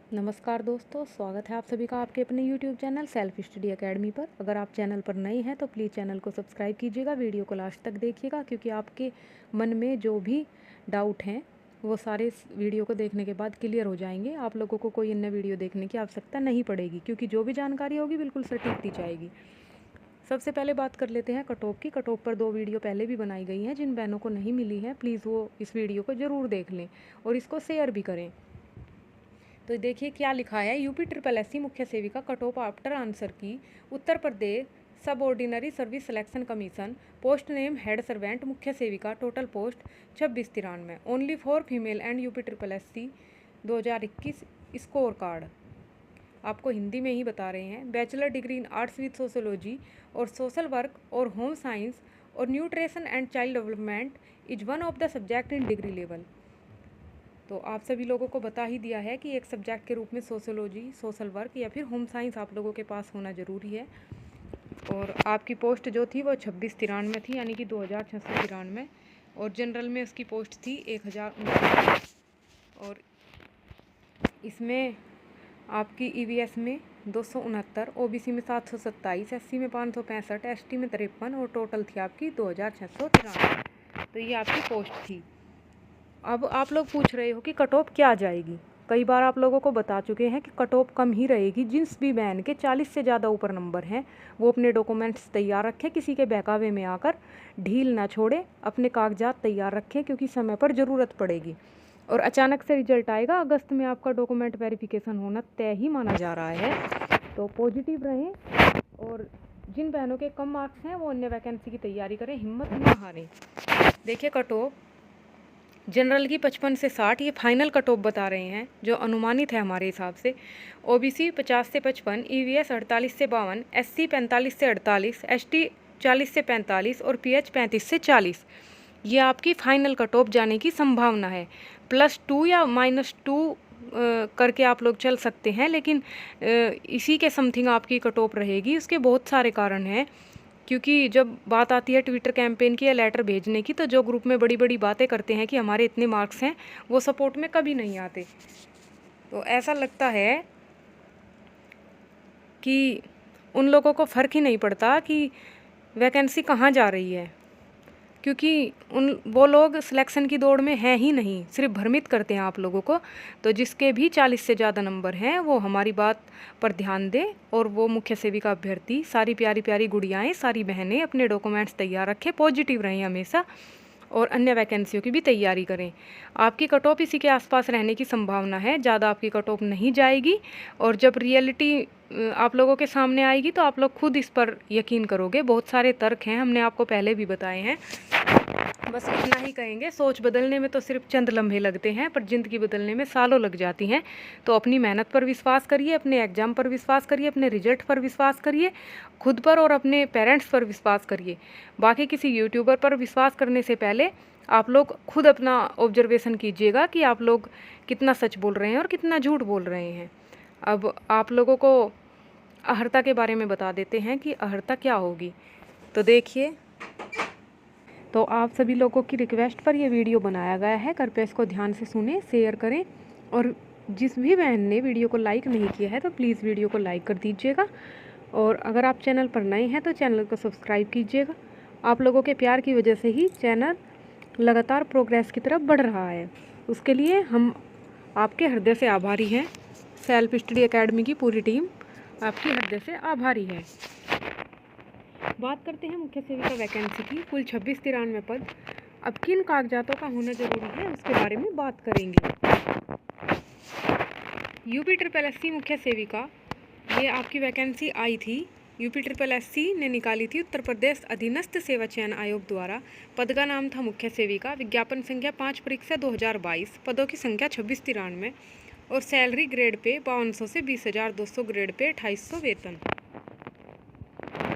नमस्कार दोस्तों, स्वागत है आप सभी का आपके अपने YouTube channel self study academy पर। अगर आप चैनल पर नए हैं तो प्लीज़ चैनल को सब्सक्राइब कीजिएगा, वीडियो को लास्ट तक देखिएगा, क्योंकि आपके मन में जो भी डाउट हैं वो सारे इस वीडियो को देखने के बाद क्लियर हो जाएंगे। आप लोगों को कोई अन्य वीडियो देखने की आवश्यकता नहीं पड़ेगी, क्योंकि जो भी जानकारी होगी बिल्कुल सटीक दी जाएगी। सबसे पहले बात कर लेते हैं कट ऑफ की। कट ऑफ पर 2 वीडियो पहले भी बनाई गई हैं। जिन बहनों को नहीं मिली है प्लीज़ वो इस वीडियो को ज़रूर देख लें और इसको शेयर भी करें। तो देखिए क्या लिखा है। यूपी ट्रिपल एससी मुख्य सेविका कट ऑफ आफ्टर आंसर की। उत्तर प्रदेश सब ordinary service selection commission, post name head servant मुख्य सेविका, total post 2693, only for female and UP triple SC 2021 score card. आपको हिंदी में ही बता रहे हैं। Bachelor degree in arts with sociology और सोशल वर्क और होम साइंस और nutrition and child development is one of the subject in degree level. तो आप सभी लोगों को बता ही दिया है कि एक सब्जेक्ट के रूप में सोशोलॉजी, सोशल वर्क या फिर होम साइंस आप लोगों के पास होना ज़रूरी है। और आपकी पोस्ट जो थी वो 2693 थी, यानी कि 2693, और जनरल में उसकी पोस्ट थी 1049। और इसमें आपकी ईवीएस में 269, ओबीसी में 727, एससी में 565, एसटी में 53 और टोटल थी आपकी 2693। तो ये आपकी पोस्ट थी। अब आप लोग पूछ रहे हो कि कट ऑफ क्या जाएगी। कई बार आप लोगों को बता चुके हैं कि कट ऑफ कम ही रहेगी। जिस भी बहन के 40 से ज़्यादा ऊपर नंबर हैं वो अपने डॉक्यूमेंट्स तैयार रखें, किसी के बहकावे में आकर ढील ना छोड़े, अपने कागजात तैयार रखें, क्योंकि समय पर ज़रूरत पड़ेगी। और अचानक से रिजल्ट आएगा, अगस्त में आपका डॉक्यूमेंट वेरिफिकेशन होना तय ही माना जा रहा है। तो पॉजिटिव रहें और जिन बहनों के कम मार्क्स हैं वो अन्य वैकेंसी की तैयारी करें, हिम्मत ना हारें। देखिए कट ऑफ जनरल की 55 से 60 ये फाइनल कट ऑफ बता रहे हैं, जो अनुमानित है हमारे हिसाब से। ओबीसी 50 से 55, ईवीएस 48 से 52, एससी 45 से 48, एसटी 40 से 45 और पीएच 35 से 40। ये आपकी फाइनल कट ऑफ जाने की संभावना है। +2 या -2 करके आप लोग चल सकते हैं, लेकिन इसी के समथिंग आपकी कट ऑफ रहेगी। उसके बहुत सारे कारण हैं, क्योंकि जब बात आती है ट्विटर कैंपेन की या लेटर भेजने की, तो जो ग्रुप में बड़ी बड़ी बातें करते हैं कि हमारे इतने मार्क्स हैं, वो सपोर्ट में कभी नहीं आते। तो ऐसा लगता है कि उन लोगों को फ़र्क ही नहीं पड़ता कि वैकेंसी कहाँ जा रही है, क्योंकि वो लोग सिलेक्शन की दौड़ में हैं ही नहीं, सिर्फ भ्रमित करते हैं आप लोगों को। तो जिसके भी 40 से ज़्यादा नंबर हैं वो हमारी बात पर ध्यान दें और वो मुख्य सेविका अभ्यर्थी, सारी प्यारी प्यारी गुड़ियाएँ, सारी बहनें अपने डॉक्यूमेंट्स तैयार रखें, पॉजिटिव रहें हमेशा और अन्य वैकेंसियों की भी तैयारी करें। आपकी कट ऑफ इसी के आसपास रहने की संभावना है, ज़्यादा आपकी कट ऑफ नहीं जाएगी। और जब रियलिटी आप लोगों के सामने आएगी तो आप लोग खुद इस पर यकीन करोगे। बहुत सारे तर्क हैं, हमने आपको पहले भी बताए हैं। बस इतना ही कहेंगे, सोच बदलने में तो सिर्फ चंद लम्हे लगते हैं, पर ज़िंदगी बदलने में सालों लग जाती हैं। तो अपनी मेहनत पर विश्वास करिए, अपने एग्ज़ाम पर विश्वास करिए, अपने रिजल्ट पर विश्वास करिए, खुद पर और अपने पेरेंट्स पर विश्वास करिए। बाकी किसी यूट्यूबर पर विश्वास करने से पहले आप लोग खुद अपना ऑब्जर्वेशन कीजिएगा कि आप लोग कितना सच बोल रहे हैं और कितना झूठ बोल रहे हैं। अब आप लोगों को अहर्ता के बारे में बता देते हैं कि अहर्ता क्या होगी। तो देखिए, तो आप सभी लोगों की रिक्वेस्ट पर ये वीडियो बनाया गया है। कृपया इसको ध्यान से सुने, शेयर करें, और जिस भी बहन ने वीडियो को लाइक नहीं किया है तो प्लीज़ वीडियो को लाइक कर दीजिएगा। और अगर आप चैनल पर नए हैं तो चैनल को सब्सक्राइब कीजिएगा। आप लोगों के प्यार की वजह से ही चैनल लगातार प्रोग्रेस की तरफ बढ़ रहा है। उसके लिए हम आपके हृदय से आभारी हैं। सेल्फ स्टडी एकेडमी की पूरी टीम आपकी हृदय से आभारी है। बात करते हैं मुख्य सेविका वैकेंसी की। कुल 2693 पद। अब किन कागजातों का होना जरूरी है उसके बारे में बात करेंगे। यूपी ट्रिपल एससी मुख्य सेविका, ये आपकी वैकेंसी आई थी, यूपी ट्रिपल एससी ने निकाली थी उत्तर प्रदेश अधीनस्थ सेवा चयन आयोग द्वारा। पद का नाम था मुख्य सेविका। विज्ञापन संख्या 5 परीक्षा 2022। पदों की संख्या 2693 और सैलरी ग्रेड पे 5200 से 20,200, ग्रेड पे 2800 वेतन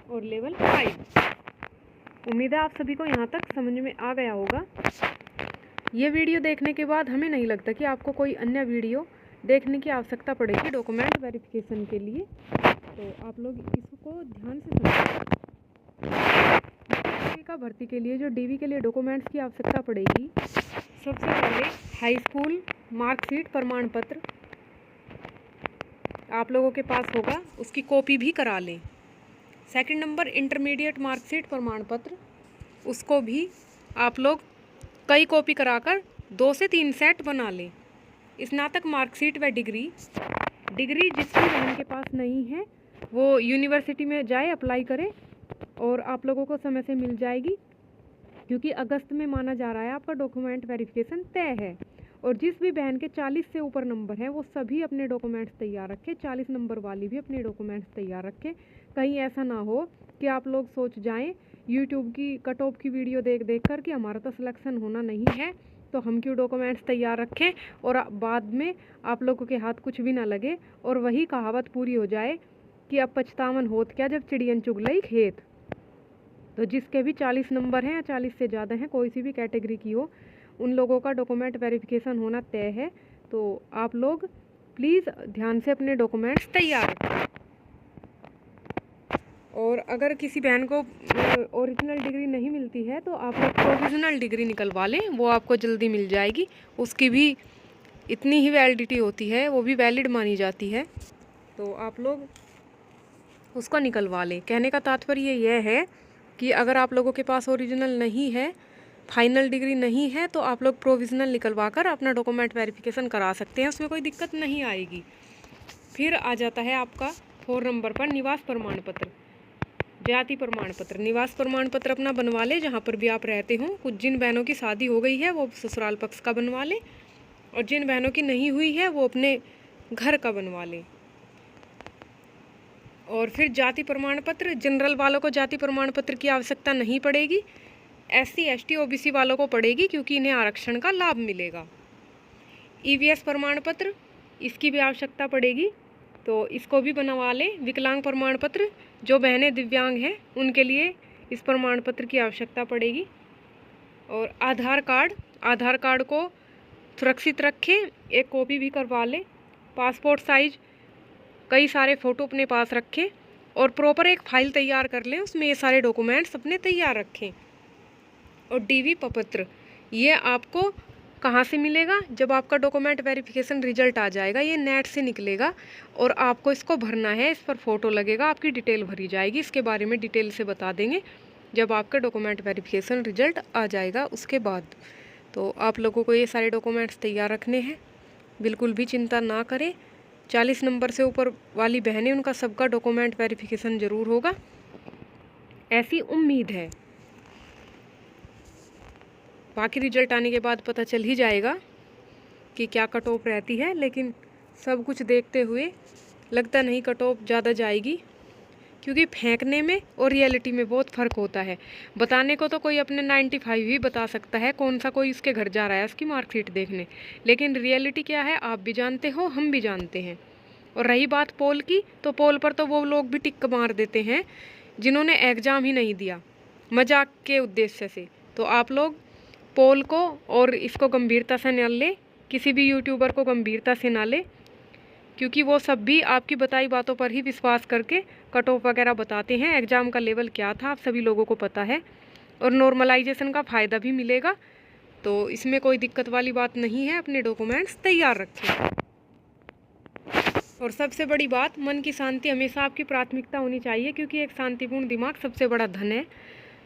और लेवल 5। उम्मीद है आप सभी को यहाँ तक समझ में आ गया होगा। ये वीडियो देखने के बाद हमें नहीं लगता कि आपको कोई अन्य वीडियो देखने की आवश्यकता पड़ेगी डॉक्यूमेंट वेरिफिकेशन के लिए। तो आप लोग इसको ध्यान से समझिए। का भर्ती के लिए जो डीवी के लिए डॉक्यूमेंट्स की आवश्यकता पड़ेगी, सबसे पहले हाई स्कूल मार्कशीट प्रमाण पत्र, आप लोगों के पास होगा उसकी कॉपी भी करा लें। सेकंड नंबर इंटरमीडिएट मार्कशीट प्रमाण पत्र, उसको भी आप लोग कई कॉपी कराकर 2 से 3 सेट बना लें। स्नातक मार्कशीट व डिग्री जिसकी बहन के पास नहीं है वो यूनिवर्सिटी में जाए, अप्लाई करे और आप लोगों को समय से मिल जाएगी, क्योंकि अगस्त में माना जा रहा है आपका डॉक्यूमेंट वेरिफिकेशन तय है। और जिस भी बहन के 40 से ऊपर नंबर हैं वो सभी अपने डॉक्यूमेंट्स तैयार रखें, 40 नंबर वाली भी अपने डॉक्यूमेंट्स तैयार रखें। कहीं ऐसा ना हो कि आप लोग सोच जाएं यूट्यूब की कट ऑफ की वीडियो देख कर कि हमारा तो सिलेक्शन होना नहीं है तो हम क्यों डॉक्यूमेंट्स तैयार रखें, और बाद में आप लोगों के हाथ कुछ भी ना लगे और वही कहावत पूरी हो जाए कि अब पछतावन होत क्या जब चिड़ियन चुग लई खेत। तो जिसके भी 40 नंबर हैं या 40 से ज़्यादा हैं, कोई सी भी कैटेगरी की हो, उन लोगों का डॉक्यूमेंट वेरिफिकेशन होना तय है। तो आप लोग प्लीज़ ध्यान से अपने डॉक्यूमेंट्स तैयार रखें। और अगर किसी बहन को ओरिजिनल डिग्री नहीं मिलती है तो आप लोग प्रोविज़नल डिग्री निकलवा लें, वो आपको जल्दी मिल जाएगी। उसकी भी इतनी ही वैलिडिटी होती है, वो भी वैलिड मानी जाती है, तो आप लोग उसको निकलवा लें। कहने का तात्पर्य यह है कि अगर आप लोगों के पास ओरिजिनल नहीं है, फाइनल डिग्री नहीं है, तो आप लोग प्रोविज़नल निकलवा कर अपना डॉक्यूमेंट वेरिफिकेशन करा सकते हैं, उसमें कोई दिक्कत नहीं आएगी। फिर आ जाता है आपका 4 नंबर पर निवास प्रमाण पत्र, जाति प्रमाण पत्र। निवास प्रमाण पत्र अपना बनवा ले जहाँ पर भी आप रहते हो। कुछ जिन बहनों की शादी हो गई है वो ससुराल पक्ष का बनवा लें, और जिन बहनों की नहीं हुई है वो अपने घर का बनवा लें। और फिर जाति प्रमाण पत्र, जनरल वालों को जाति प्रमाण पत्र की आवश्यकता नहीं पड़ेगी, SC ST OBC वालों को पड़ेगी क्योंकि इन्हें आरक्षण का लाभ मिलेगा। EVS प्रमाण पत्र, इसकी भी आवश्यकता पड़ेगी तो इसको भी बनवा लें। विकलांग प्रमाण पत्र, जो बहनें दिव्यांग हैं उनके लिए इस प्रमाण पत्र की आवश्यकता पड़ेगी। और आधार कार्ड को सुरक्षित रखें, एक कॉपी भी करवा लें। पासपोर्ट साइज कई सारे फ़ोटो अपने पास रखें और प्रॉपर एक फ़ाइल तैयार कर लें, उसमें ये सारे डॉक्यूमेंट्स अपने तैयार रखें। और DV प्रपत्र, ये आपको कहाँ से मिलेगा? जब आपका डॉक्यूमेंट वेरिफिकेशन रिजल्ट आ जाएगा, ये नेट से निकलेगा और आपको इसको भरना है, इस पर फ़ोटो लगेगा, आपकी डिटेल भरी जाएगी। इसके बारे में डिटेल से बता देंगे जब आपका डॉक्यूमेंट वेरिफिकेशन रिजल्ट आ जाएगा उसके बाद। तो आप लोगों को ये सारे डॉक्यूमेंट्स तैयार रखने हैं, बिल्कुल भी चिंता ना करें। 40 नंबर से ऊपर वाली बहनें, उनका सबका डॉक्यूमेंट वेरिफिकेशन ज़रूर होगा, ऐसी उम्मीद है। बाकी रिजल्ट आने के बाद पता चल ही जाएगा कि क्या कट ऑफ रहती है, लेकिन सब कुछ देखते हुए लगता नहीं कट ऑफ ज़्यादा जाएगी, क्योंकि फेंकने में और रियलिटी में बहुत फ़र्क होता है। बताने को तो कोई अपने 95 ही बता सकता है, कौन सा कोई उसके घर जा रहा है उसकी मार्कशीट देखने, लेकिन रियलिटी क्या है आप भी जानते हो, हम भी जानते हैं। और रही बात पोल की, तो पोल पर तो वो लोग भी टिक मार देते हैं जिन्होंने एग्ज़ाम ही नहीं दिया मजाक के उद्देश्य से। तो आप लोग पोल को और इसको गंभीरता से न ले, किसी भी यूट्यूबर को गंभीरता से ना ले, क्योंकि वो सब भी आपकी बताई बातों पर ही विश्वास करके कट ऑफ वगैरह बताते हैं। एग्ज़ाम का लेवल क्या था आप सभी लोगों को पता है, और नॉर्मलाइजेशन का फ़ायदा भी मिलेगा, तो इसमें कोई दिक्कत वाली बात नहीं है। अपने डॉक्यूमेंट्स तैयार रखें। और सबसे बड़ी बात, मन की शांति हमेशा आपकी प्राथमिकता होनी चाहिए, क्योंकि एक शांतिपूर्ण दिमाग सबसे बड़ा धन है।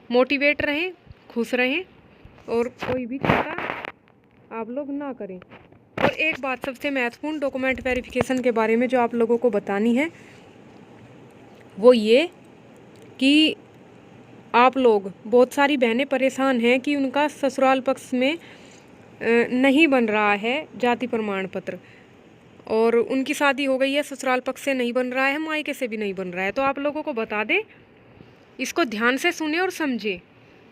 मोटिवेट रहें, खुश रहें और कोई भी चिंता आप लोग ना करें। और एक बात सबसे महत्वपूर्ण डॉक्यूमेंट वेरिफिकेशन के बारे में जो आप लोगों को बतानी है, वो ये कि आप लोग, बहुत सारी बहनें परेशान हैं कि उनका ससुराल पक्ष में नहीं बन रहा है जाति प्रमाण पत्र, और उनकी शादी हो गई है, ससुराल पक्ष से नहीं बन रहा है, मायके से भी नहीं बन रहा है। तो आप लोगों को बता दें, इसको ध्यान से सुने और समझे।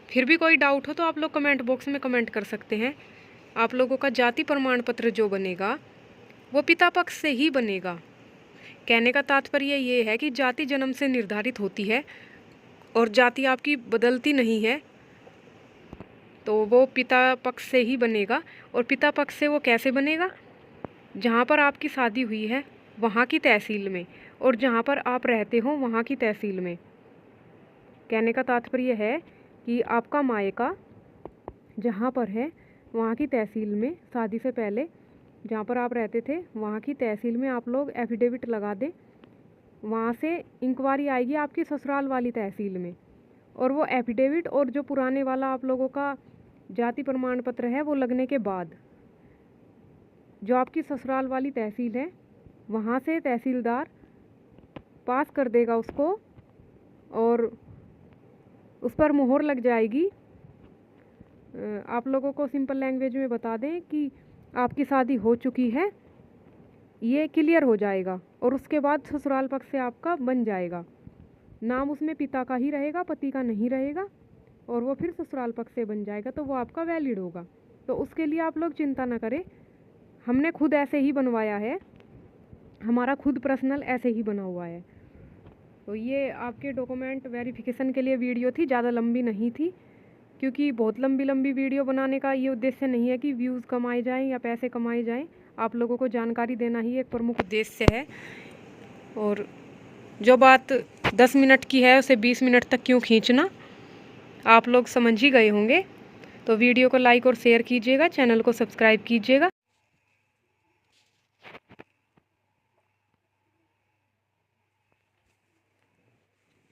फिर भी कोई डाउट हो तो आप लोग कमेंट बॉक्स में कमेंट कर सकते हैं। आप लोगों का जाति प्रमाण पत्र जो बनेगा वो पिता पक्ष से ही बनेगा। कहने का तात्पर्य ये है कि जाति जन्म से निर्धारित होती है और जाति आपकी बदलती नहीं है, तो वो पिता पक्ष से ही बनेगा। और पिता पक्ष से वो कैसे बनेगा? जहाँ पर आपकी शादी हुई है वहाँ की तहसील में, और जहाँ पर आप रहते हो वहाँ की तहसील में। कहने का तात्पर्य है कि आपका मायका जहाँ पर है वहाँ की तहसील में शादी से पहले जहाँ पर आप रहते थे वहाँ की तहसील में आप लोग एफिडेविट लगा दें। वहाँ से इंक्वायरी आएगी आपकी ससुराल वाली तहसील में, और वो एफिडेविट और जो पुराने वाला आप लोगों का जाति प्रमाण पत्र है वो लगने के बाद जो आपकी ससुराल वाली तहसील है वहाँ से तहसीलदार पास कर देगा उसको, और उस पर मुहर लग जाएगी। आप लोगों को सिंपल लैंग्वेज में बता दें कि आपकी शादी हो चुकी है, ये क्लियर हो जाएगा, और उसके बाद ससुराल पक्ष से आपका बन जाएगा। नाम उसमें पिता का ही रहेगा, पति का नहीं रहेगा, और वो फिर ससुराल पक्ष से बन जाएगा, तो वो आपका वैलिड होगा। तो उसके लिए आप लोग चिंता ना करें, हमने खुद ऐसे ही बनवाया है, हमारा खुद पर्सनल ऐसे ही बना हुआ है। तो ये आपके डॉक्यूमेंट वेरिफिकेशन के लिए वीडियो थी, ज़्यादा लंबी नहीं थी, क्योंकि बहुत लंबी लंबी वीडियो बनाने का ये उद्देश्य नहीं है कि व्यूज़ कमाए जाएं या पैसे कमाए जाएं। आप लोगों को जानकारी देना ही एक प्रमुख उद्देश्य है। और जो बात 10 मिनट की है उसे 20 मिनट तक क्यों खींचना, आप लोग समझ ही गए होंगे। तो वीडियो को लाइक और शेयर कीजिएगा, चैनल को सब्सक्राइब कीजिएगा।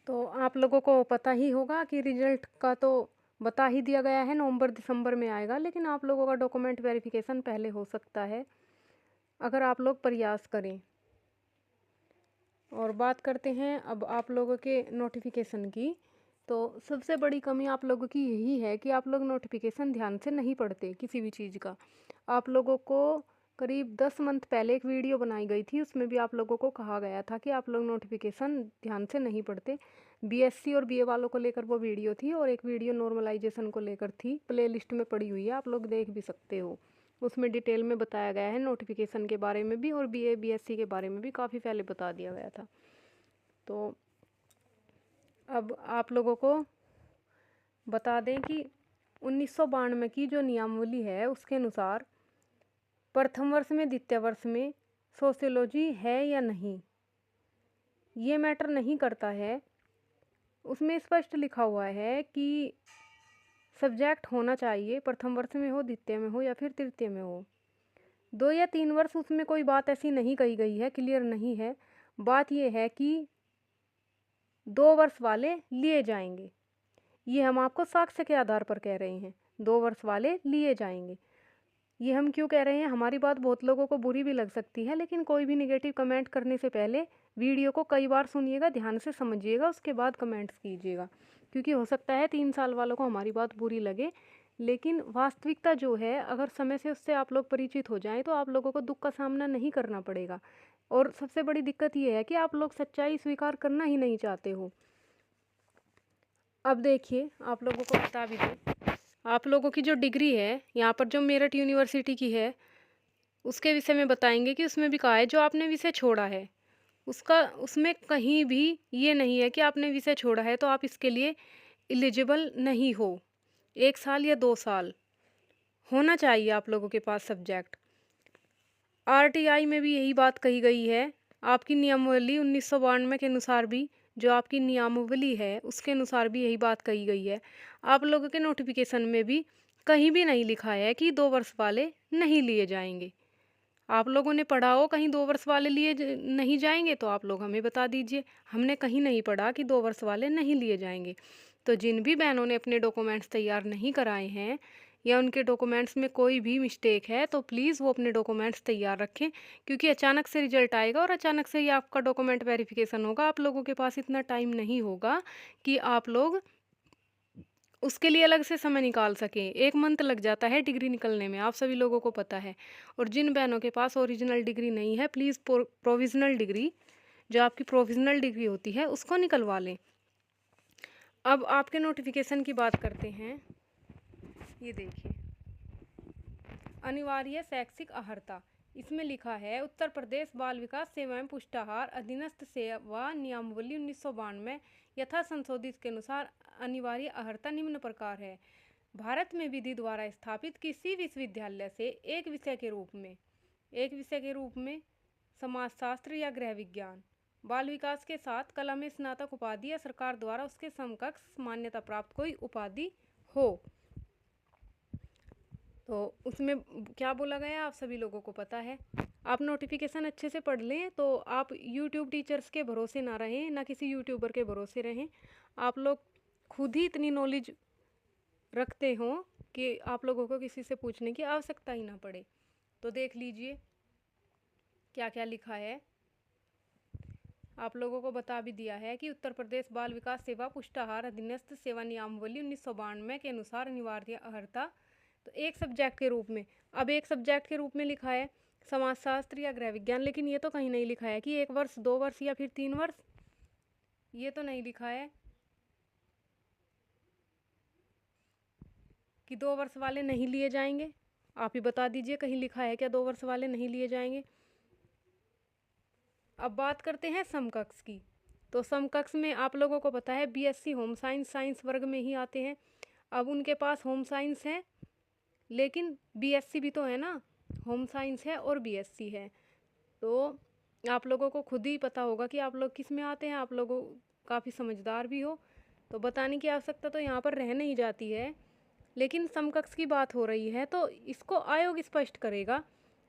तो आप लोगों को पता ही होगा कि रिजल्ट का तो बता ही दिया गया है, नवंबर दिसंबर में आएगा, लेकिन आप लोगों का डॉक्यूमेंट वेरिफिकेशन पहले हो सकता है अगर आप लोग प्रयास करें। और बात करते हैं अब आप लोगों के नोटिफिकेशन की। तो सबसे बड़ी कमी आप लोगों की यही है कि आप लोग नोटिफिकेशन ध्यान से नहीं पढ़ते किसी भी चीज़ का। आप लोगों को करीब 10 मंथ पहले एक वीडियो बनाई गई थी, उसमें भी आप लोगों को कहा गया था कि आप लोग नोटिफिकेशन ध्यान से नहीं पढ़ते। बीएससी और बीए वालों को लेकर वो वीडियो थी, और एक वीडियो नॉर्मलाइजेशन को लेकर थी, प्ले लिस्ट में पड़ी हुई है, आप लोग देख भी सकते हो। उसमें डिटेल में बताया गया है नोटिफिकेशन के बारे में भी, और बीए बीएससी के बारे में भी काफ़ी पहले बता दिया गया था। तो अब आप लोगों को बता दें कि 1992 की जो नियमावली है उसके अनुसार प्रथम वर्ष में द्वितीय वर्ष में सोशियोलॉजी है या नहीं, ये मैटर नहीं करता है। उसमें स्पष्ट लिखा हुआ है कि सब्जेक्ट होना चाहिए, प्रथम वर्ष में हो, द्वितीय में हो या फिर तृतीय में हो। 2 या 3 वर्ष उसमें कोई बात ऐसी नहीं कही गई है, क्लियर नहीं है। बात यह है कि 2 वर्ष वाले लिए जाएंगे, ये हम आपको साक्ष्य के आधार पर कह रहे हैं। 2 वर्ष वाले लिए जाएंगे, ये हम क्यों कह रहे हैं। हमारी बात बहुत लोगों को बुरी भी लग सकती है, लेकिन कोई भी नेगेटिव कमेंट करने से पहले वीडियो को कई बार सुनिएगा, ध्यान से समझिएगा, उसके बाद कमेंट्स कीजिएगा। क्योंकि हो सकता है 3 साल वालों को हमारी बात बुरी लगे, लेकिन वास्तविकता जो है अगर समय से उससे आप लोग परिचित हो जाएं तो आप लोगों को दुख का सामना नहीं करना पड़ेगा। और सबसे बड़ी दिक्कत ये है कि आप लोग सच्चाई स्वीकार करना ही नहीं चाहते हो। अब देखिए, आप लोगों को बता भी दें, आप लोगों की जो डिग्री है यहाँ पर जो मेरठ यूनिवर्सिटी की है उसके विषय में बताएंगे कि उसमें भी कहा है जो आपने विषय छोड़ा है उसका, उसमें कहीं भी ये नहीं है कि आपने विषय छोड़ा है तो आप इसके लिए एलिजिबल नहीं हो। 1 साल या 2 साल होना चाहिए आप लोगों के पास सब्जेक्ट। आरटीआई में भी यही बात कही गई है। आपकी नियमावली 1992 के अनुसार भी, जो आपकी नियमावली है उसके अनुसार भी यही बात कही गई है। आप लोगों के नोटिफिकेशन में भी कहीं भी नहीं लिखा है कि 2 वर्ष वाले नहीं लिए जाएंगे। आप लोगों ने पढ़ा हो कहीं 2 वर्ष वाले लिए नहीं जाएंगे तो आप लोग हमें बता दीजिए। हमने कहीं नहीं पढ़ा कि 2 वर्ष वाले नहीं लिए जाएंगे। तो जिन भी बहनों ने अपने डॉक्यूमेंट्स तैयार नहीं कराए हैं या उनके डॉक्यूमेंट्स में कोई भी मिस्टेक है तो प्लीज़ वो अपने डॉक्यूमेंट्स तैयार रखें, क्योंकि अचानक से रिजल्ट आएगा और अचानक से ही आपका डॉक्यूमेंट वेरिफिकेशन होगा। आप लोगों के पास इतना टाइम नहीं होगा कि आप लोग उसके लिए अलग से समय निकाल सकें। 1 मंथ लग जाता है डिग्री निकलने में, आप सभी लोगों को पता है। और जिन बहनों के पास ओरिजिनल डिग्री नहीं है प्लीज़ प्रोविज़नल डिग्री, जो आपकी प्रोविज़नल डिग्री होती है उसको निकलवा लें। अब आपके नोटिफिकेशन की बात करते हैं। ये देखिए, अनिवार्य शैक्षिक अर्हता, इसमें लिखा है उत्तर प्रदेश बाल विकास एवं पुष्टाहार अधीनस्थ सेवा नियमावली 1992 यथा संशोधित के अनुसार अनिवार्य अर्हता निम्न प्रकार है। भारत में विधि द्वारा स्थापित किसी विश्वविद्यालय से एक विषय के रूप में समाजशास्त्र या गृह विज्ञान, बाल विकास के साथ कला में स्नातक उपाधि या सरकार द्वारा उसके समकक्ष मान्यता प्राप्त कोई उपाधि हो। तो उसमें क्या बोला गया आप सभी लोगों को पता है। आप नोटिफिकेशन अच्छे से पढ़ लें तो आप यूट्यूब टीचर्स के भरोसे ना रहें, ना किसी यूट्यूबर के भरोसे रहें। आप लोग खुद ही इतनी नॉलेज रखते हो कि आप लोगों को किसी से पूछने की आवश्यकता ही ना पड़े। तो देख लीजिए क्या क्या लिखा है। आप लोगों को बता भी दिया है कि उत्तर प्रदेश बाल विकास सेवा पुष्टाहार अधीनस्थ सेवा नियमावली 1992 के अनुसार अनिवार्य अर्हता। तो एक सब्जेक्ट के रूप में, अब एक सब्जेक्ट के रूप में लिखा है समाजशास्त्र या गृह विज्ञान, लेकिन ये तो कहीं नहीं लिखा है कि 1 वर्ष, 2 वर्ष या फिर 3 वर्ष, ये तो नहीं लिखा है कि 2 वर्ष वाले नहीं लिए जाएंगे। आप ही बता दीजिए कहीं लिखा है क्या 2 वर्ष वाले नहीं लिए जाएंगे। अब बात करते हैं समकक्ष की। तो समकक्ष में आप लोगों को पता है बीएससी होम साइंस साइंस वर्ग में ही आते हैं। अब उनके पास होम साइंस है, लेकिन बीएससी भी तो है ना, होम साइंस है और बीएससी है। तो आप लोगों को खुद ही पता होगा कि आप लोग किस में आते हैं। आप लोगों काफ़ी समझदार भी हो, तो बताने की आवश्यकता तो यहाँ पर रह नहीं जाती है। लेकिन समकक्ष की बात हो रही है तो इसको आयोग स्पष्ट करेगा।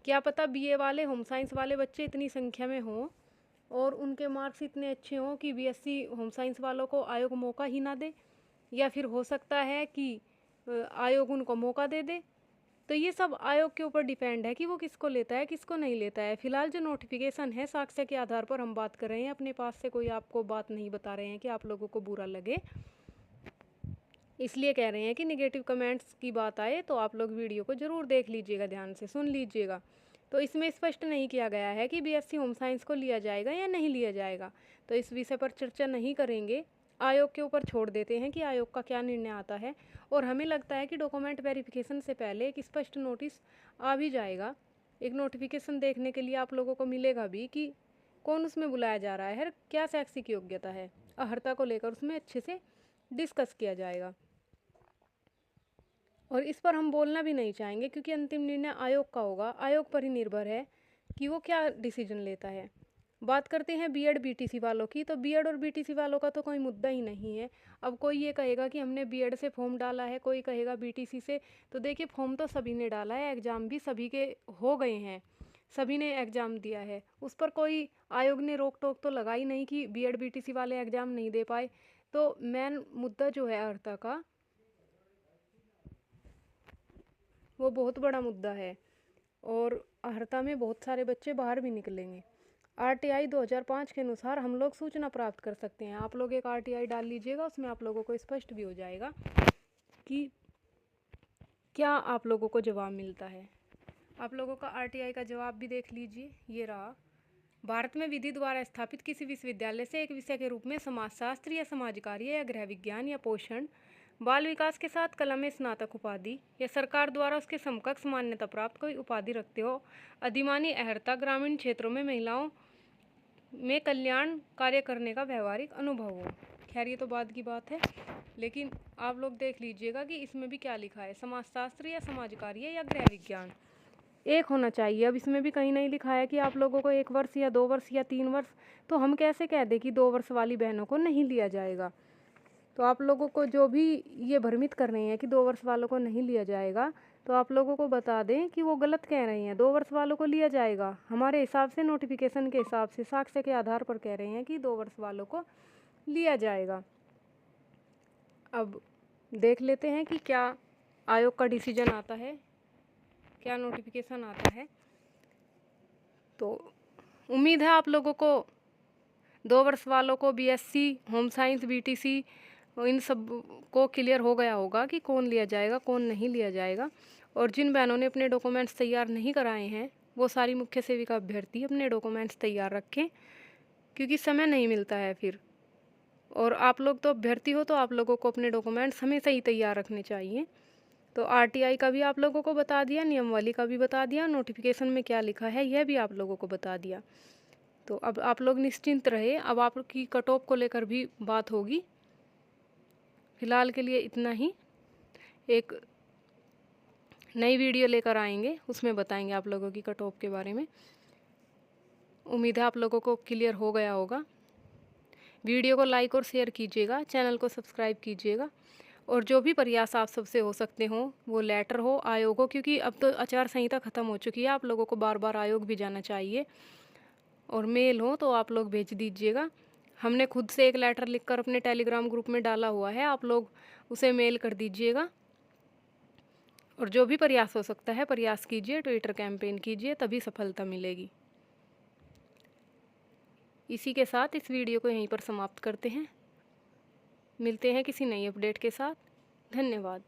क्या पता बीए वाले होम साइंस वाले बच्चे इतनी संख्या में हों और उनके मार्क्स इतने अच्छे हों कि बीएससी होम साइंस वालों को आयोग मौका ही ना दे, या फिर हो सकता है कि आयोग उनको मौका दे दे। तो ये सब आयोग के ऊपर डिपेंड है कि वो किसको लेता है किसको नहीं लेता है। फिलहाल जो नोटिफिकेशन है साक्ष्य के आधार पर हम बात कर रहे हैं, अपने पास से कोई आपको बात नहीं बता रहे हैं कि आप लोगों को बुरा लगे, इसलिए कह रहे हैं कि नेगेटिव कमेंट्स की बात आए तो आप लोग वीडियो को ज़रूर देख लीजिएगा, ध्यान से सुन लीजिएगा। तो इसमें स्पष्ट नहीं किया गया है कि बीएससी होम साइंस को लिया जाएगा या नहीं लिया जाएगा, तो इस विषय पर चर्चा नहीं करेंगे। आयोग के ऊपर छोड़ देते हैं कि आयोग का क्या निर्णय आता है। और हमें लगता है कि डॉक्यूमेंट वेरिफिकेशन से पहले एक स्पष्ट नोटिस आ भी जाएगा। एक नोटिफिकेशन देखने के लिए आप लोगों को मिलेगा भी कि कौन उसमें बुलाया जा रहा है, क्या शैक्षिक योग्यता है, अर्हता को लेकर उसमें अच्छे से डिस्कस किया जाएगा। और इस पर हम बोलना भी नहीं चाहेंगे क्योंकि अंतिम निर्णय आयोग का होगा। आयोग पर ही निर्भर है कि वो क्या डिसीजन लेता है। बात करते हैं बीएड बीटीसी वालों की। तो बीएड और बीटीसी वालों का तो कोई मुद्दा ही नहीं है। अब कोई ये कहेगा कि हमने बीएड से फॉर्म डाला है, कोई कहेगा बीटीसी से। तो देखिए फॉर्म तो सभी ने डाला है, एग्ज़ाम भी सभी के हो गए हैं, सभी ने एग्ज़ाम दिया है। उस पर कोई आयोग ने रोक टोक तो लगाई नहीं कि बीएड बीटीसी वाले एग्ज़ाम नहीं दे पाए। तो मेन मुद्दा जो है अर्हता का, वो बहुत बड़ा मुद्दा है। और अर्हता में बहुत सारे बच्चे बाहर भी निकलेंगे। आरटीआई 2005 के अनुसार हम लोग सूचना प्राप्त कर सकते हैं। आप लोग एक आरटीआई डाल लीजिएगा, उसमें आप लोगों को स्पष्ट भी हो जाएगा कि क्या आप लोगों को जवाब मिलता है। आप लोगों का आरटीआई का जवाब भी देख लीजिए, ये रहा। भारत में विधि द्वारा स्थापित किसी विश्वविद्यालय से एक विषय के रूप में समाजशास्त्र या समाज कार्य या गृह विज्ञान या पोषण बाल विकास के साथ कला में स्नातक उपाधि या सरकार द्वारा उसके समकक्ष मान्यता प्राप्त कोई उपाधि रखते हो, अधिमानी अर्हता, ग्रामीण क्षेत्रों में महिलाओं में कल्याण कार्य करने का व्यवहारिक अनुभव हो। खैर ये तो बाद की बात है, लेकिन आप लोग देख लीजिएगा कि इसमें भी क्या लिखा है, समाजशास्त्र या समाज कार्य या गृह विज्ञान एक होना चाहिए। अब इसमें भी कहीं नहीं लिखा है कि आप लोगों को 1 वर्ष या 2 वर्ष या 3 वर्ष। तो हम कैसे कह दें कि 2 वर्ष वाली बहनों को नहीं लिया जाएगा। तो आप लोगों को जो भी ये भ्रमित कर रहे हैं कि 2 वर्ष वालों को नहीं लिया जाएगा, तो आप लोगों को बता दें कि वो गलत कह रहे हैं। 2 वर्ष वालों को लिया जाएगा, हमारे हिसाब से नोटिफिकेशन के हिसाब से साक्ष्य के आधार पर कह रहे हैं कि 2 वर्ष वालों को लिया जाएगा। अब देख लेते हैं कि क्या आयोग का डिसीजन आता है, क्या नोटिफिकेशन आता है। तो उम्मीद है आप लोगों को 2 वर्ष वालों को बीएससी होम साइंस बीटीसी इन सब को क्लियर हो गया होगा कि कौन लिया जाएगा कौन नहीं लिया जाएगा। और जिन बहनों ने अपने डॉक्यूमेंट्स तैयार नहीं कराए हैं वो सारी मुख्य सेविका अभ्यर्थी अपने डॉक्यूमेंट्स तैयार रखें, क्योंकि समय नहीं मिलता है फिर। और आप लोग तो अभ्यर्थी हो तो आप लोगों को अपने डॉक्यूमेंट्स हमेशा ही तैयार रखने चाहिए। तो आरटीआई का भी आप लोगों को बता दिया, नियमावली का भी बता दिया, नोटिफिकेशन में क्या लिखा है यह भी आप लोगों को बता दिया। तो अब आप लोग निश्चिंत रहे, अब आपकी कट ऑफ को लेकर भी बात होगी। फ़िलहाल के लिए इतना ही। एक नई वीडियो लेकर आएंगे, उसमें बताएंगे आप लोगों की कट ऑफ के बारे में। उम्मीद है आप लोगों को क्लियर हो गया होगा। वीडियो को लाइक और शेयर कीजिएगा, चैनल को सब्सक्राइब कीजिएगा और जो भी प्रयास आप सबसे हो सकते हो, वो लेटर हो, आयोग हो, क्योंकि अब तो आचार संहिता ख़त्म हो चुकी है, आप लोगों को बार बार आयोग भी जाना चाहिए। और मेल हो तो आप लोग भेज दीजिएगा। हमने खुद से एक लेटर लिखकर अपने टेलीग्राम ग्रुप में डाला हुआ है, आप लोग उसे मेल कर दीजिएगा। और जो भी प्रयास हो सकता है प्रयास कीजिए, ट्विटर कैंपेन कीजिए, तभी सफलता मिलेगी। इसी के साथ इस वीडियो को यहीं पर समाप्त करते हैं। मिलते हैं किसी नई अपडेट के साथ। धन्यवाद।